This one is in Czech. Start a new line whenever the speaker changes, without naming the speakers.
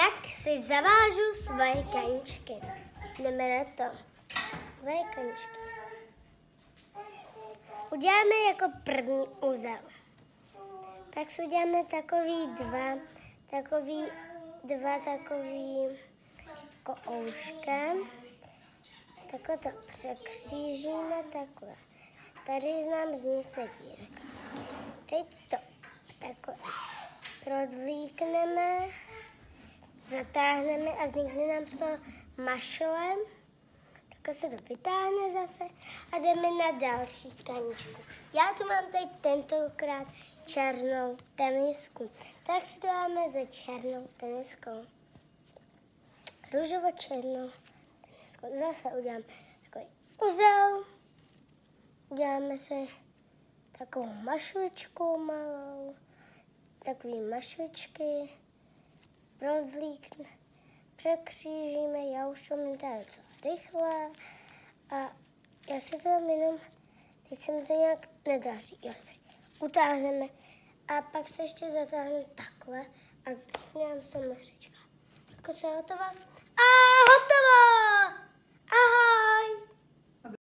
Jak si zavážu svoje kaničky. Jdeme na to. Svoje kaničky. Uděláme jako první úzel. Pak si uděláme dva takový jako ouška. Takhle to překřížíme, takhle. Tady nám vznikne dírka. Teď to takhle prodlíkneme, zatáhneme a vznikne nám to mašle. Takhle se to vytáhne zase a jdeme na další kaničku. Já tu mám teď tentokrát černou tenisku. Tak si to dáme za černou teniskou. Růžovo-černou teniskou. Zase udělám takový uzel. Uděláme si takovou mašličku malou. Takový mašličky. Provlíkne. Překřížíme. Já už to mám tady rychle. A já si to jenom, teď se mi to nějak nedaří. Utáhneme a pak se ještě zatáhne takhle a vznikne nám to mašička. Tak se hotová. A hotovo!